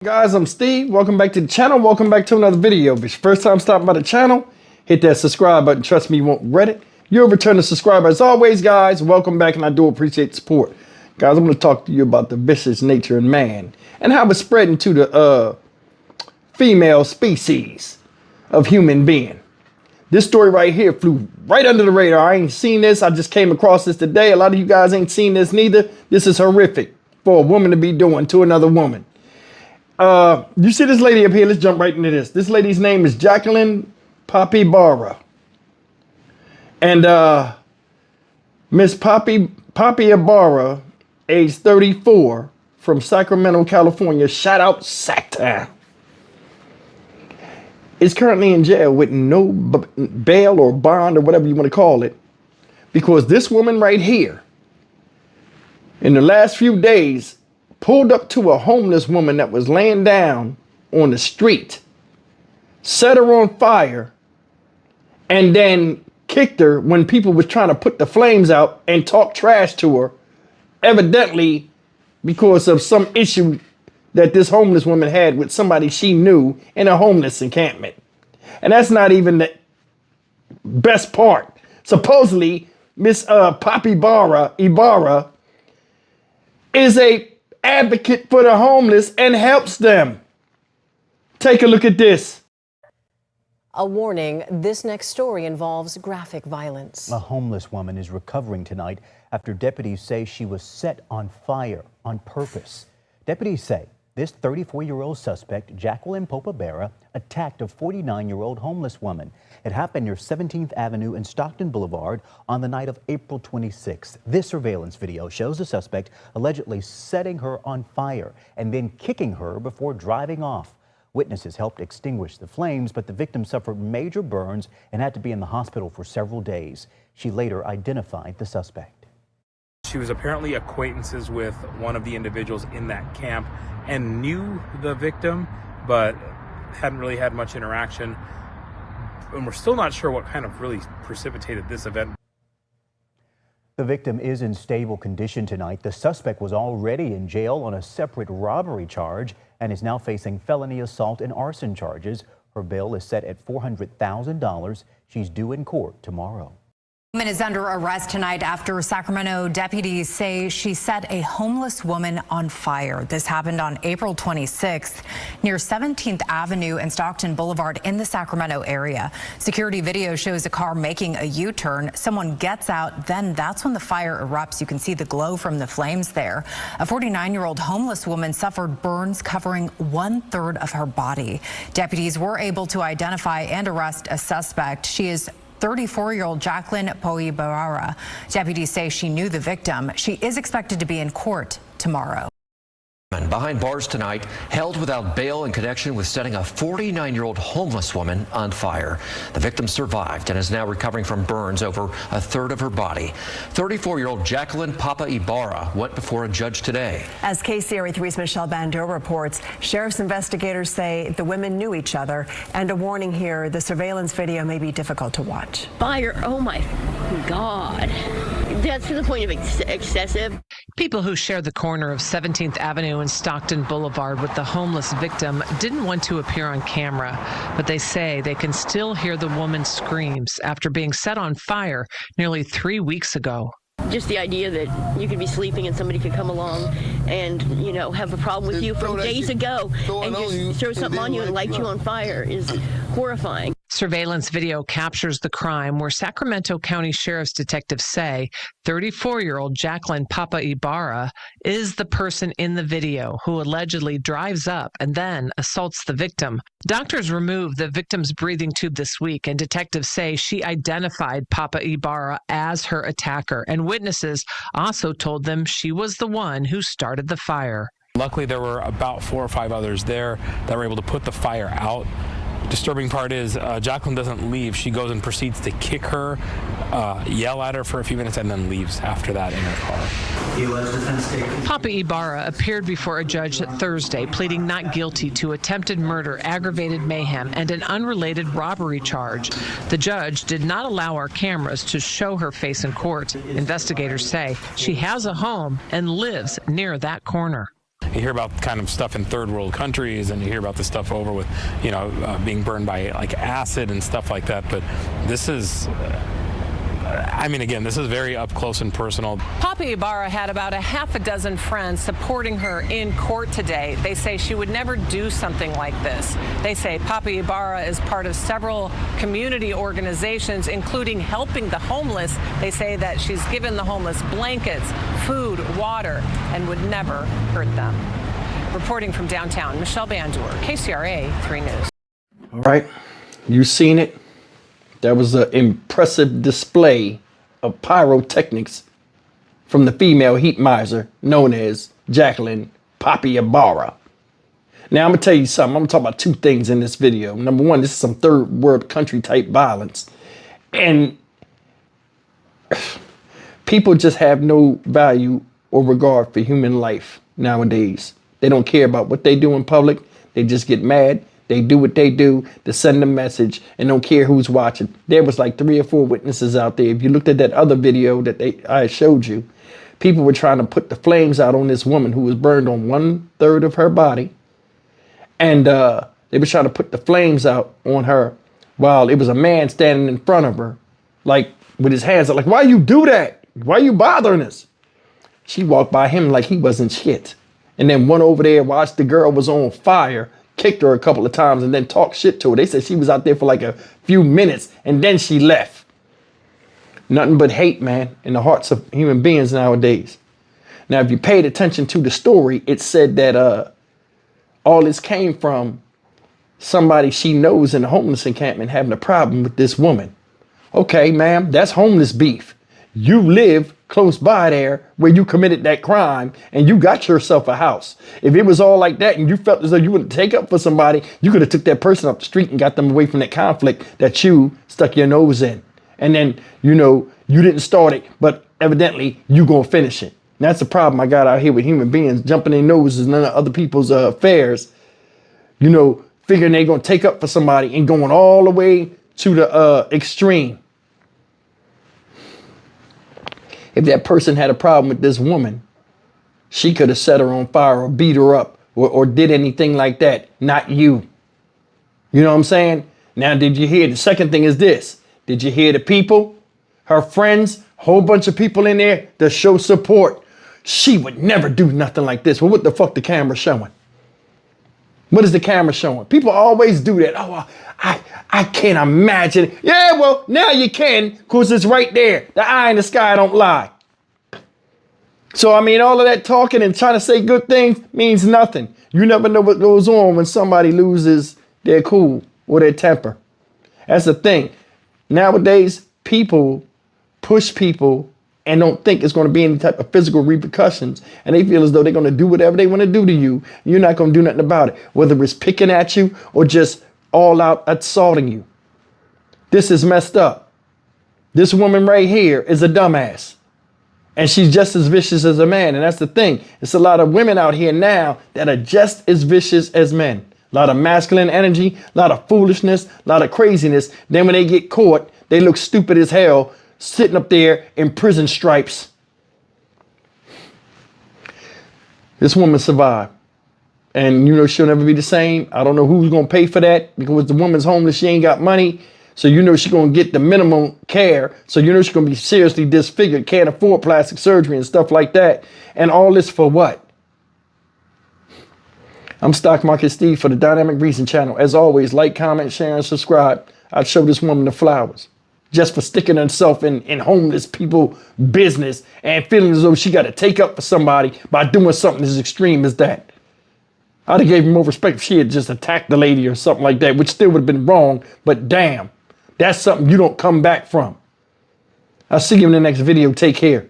Guys, I'm Steve. Welcome back to the channel. Welcome back to another video. If it's your first time stopping by the channel, hit that subscribe button. Trust me, you won't regret it. You're a returning subscriber. As always, guys, welcome back, and I do appreciate the support. Guys, I'm going to talk to you about the vicious nature in man and how it's spreading to the female species of human being. This story right here flew right under the radar. I ain't seen this. I just came across this today. A lot of you guys ain't seen this neither. This is horrific for a woman to be doing to another woman. You see this lady up here? Let's jump right into this. This lady's name is Jacqueline Papa Ibarra. And Miss Papa Ibarra, age 34, from Sacramento, California, shout out Sacktown, is currently in jail with no bail or bond or whatever you want to call it, because this woman right here, in the last few days, pulled up to a homeless woman that was laying down on the street, set her on fire, and then kicked her when people was trying to put the flames out and talk trash to her, evidently because of some issue that this homeless woman had with somebody she knew in a homeless encampment. And that's not even the best part. Supposedly, Miss Papa Ibarra is a advocate for the homeless and helps them. Take a look at this. A warning, this next story involves graphic violence. A homeless woman is recovering tonight after deputies say she was set on fire on purpose. Deputies say this 34-year-old suspect, Jacqueline Papa Ibarra, attacked a 49-year-old homeless woman. It happened near 17th Avenue and Stockton Boulevard on the night of April 26th. This surveillance video shows the suspect allegedly setting her on fire and then kicking her before driving off. Witnesses helped extinguish the flames, but the victim suffered major burns and had to be in the hospital for several days. She later identified the suspect. She was apparently acquaintances with one of the individuals in that camp and knew the victim, but hadn't really had much interaction. And we're still not sure what kind of really precipitated this event. The victim is in stable condition tonight. The suspect was already in jail on a separate robbery charge and is now facing felony assault and arson charges. Her bail is set at $400,000. She's due in court tomorrow. A woman is under arrest tonight after Sacramento deputies say she set a homeless woman on fire. This happened on April 26th near 17th Avenue and Stockton Boulevard in the Sacramento area. Security video shows a car making a U-turn. Someone gets out, then that's when the fire erupts. You can see the glow from the flames there. A 49-year-old homeless woman suffered burns covering 1/3 of her body. Deputies were able to identify and arrest a suspect. She is 34-year-old Jacqueline Papa Ibarra. Deputies say she knew the victim. She is expected to be in court tomorrow. Behind bars tonight, held without bail in connection with setting a 49-year-old homeless woman on fire. The victim survived and is now recovering from burns over 1/3 of her body. 34-year-old Jacqueline Papa Ibarra went before a judge today. As KCRA3's Michelle Bandeau reports, sheriff's investigators say the women knew each other, and a warning here, the surveillance video may be difficult to watch. Fire, oh my God. That's to the point of excessive. People who share the corner of 17th Avenue and Stockton Boulevard with the homeless victim didn't want to appear on camera, but they say they can still hear the woman's screams after being set on fire nearly 3 weeks ago. Just the idea that you could be sleeping and somebody could come along and, you know, have a problem with you from days ago and just throw something on you and light you on fire is horrifying. Surveillance video captures the crime where Sacramento County Sheriff's detectives say 34-year-old Jacqueline Papa Ibarra is the person in the video who allegedly drives up and then assaults the victim. Doctors removed the victim's breathing tube this week, and detectives say she identified Papa Ibarra as her attacker, and witnesses also told them she was the one who started the fire. Luckily, there were about 4 or 5 others there that were able to put the fire out. Disturbing part is Jacqueline doesn't leave. She goes and proceeds to kick her, yell at her for a few minutes, and then leaves after that in her car. Papa Ibarra appeared before a judge Thursday, pleading not guilty to attempted murder, aggravated mayhem, and an unrelated robbery charge. The judge did not allow our cameras to show her face in court. Investigators say she has a home and lives near that corner. You hear about kind of stuff in third world countries, and you hear about the stuff over with, you know, being burned by like acid and stuff like that. But this is, I mean, again, this is very up close and personal. Papa Ibarra had about a half a dozen friends supporting her in court today. They say she would never do something like this. They say Papa Ibarra is part of several community organizations, including helping the homeless. They say that she's given the homeless blankets, food, water, and would never hurt them. Reporting from downtown, Michelle Bandor, KCRA 3 News. All right, you seen it. That was an impressive display of pyrotechnics from the female heat miser known as Jacqueline Papa Ibarra. Now, I'm going to tell you something. I'm going to talk about two things in this video. Number one, this is some third world country type violence. And people just have no value or regard for human life nowadays. They don't care about what they do in public. They just get mad. They do what they do to send a message and don't care who's watching. There was like 3 or 4 witnesses out there. If you looked at that other video that I showed you, people were trying to put the flames out on this woman who was burned on 1/3 of her body. And they were trying to put the flames out on her while it was a man standing in front of her, like with his hands up, like, why you do that? Why you bothering us? She walked by him like he wasn't shit. And then went over there, watched the girl was on fire, kicked her a couple of times, and then talked shit to her. They said she was out there for like a few minutes and then she left. Nothing but hate, man, in the hearts of human beings nowadays. Now, if you paid attention to the story, it said that all this came from somebody she knows in the homeless encampment having a problem with this woman. Okay, ma'am, that's homeless beef. You live close by there where you committed that crime and you got yourself a house. If it was all like that and you felt as though you would take up for somebody, you could have took that person up the street and got them away from that conflict that you stuck your nose in. And then, you know, you didn't start it, but evidently you gonna finish it. And that's the problem I got out here with human beings jumping their noses in other people's affairs, you know, figuring they're gonna take up for somebody and going all the way to the extreme. If that person had a problem with this woman, she could have set her on fire or beat her up or did anything like that. Not you. You know what I'm saying? Now, did you hear? The second thing is this. Did you hear the people, her friends, whole bunch of people in there to show support? She would never do nothing like this. Well, what the fuck the camera showing? What is the camera showing? People always do that. Oh, I can't imagine. Yeah, well, now you can, because it's right there. The eye in the sky don't lie. So, I mean, all of that talking and trying to say good things means nothing. You never know what goes on when somebody loses their cool or their temper. That's the thing. Nowadays, people push people and don't think it's going to be any type of physical repercussions. And they feel as though they're going to do whatever they want to do to you. You're not going to do nothing about it, whether it's picking at you or just all out assaulting you. This is messed up. This woman right here is a dumbass. And she's just as vicious as a man. And that's the thing. It's a lot of women out here now that are just as vicious as men. A lot of masculine energy, a lot of foolishness, a lot of craziness. Then when they get caught, they look stupid as hell, sitting up there in prison stripes. This woman survived. And, you know, she'll never be the same. I don't know who's going to pay for that because the woman's homeless. She ain't got money. So, you know, she's going to get the minimum care. So, you know, she's going to be seriously disfigured, can't afford plastic surgery and stuff like that. And all this for what? I'm Stock Market Steve for the Dynamic Reason channel. As always, like, comment, share, and subscribe. I'd show this woman the flowers just for sticking herself in homeless people business and feeling as though she got to take up for somebody by doing something as extreme as that. I'd have gave her more respect if she had just attacked the lady or something like that, which still would have been wrong. But damn, that's something you don't come back from. I'll see you in the next video. Take care.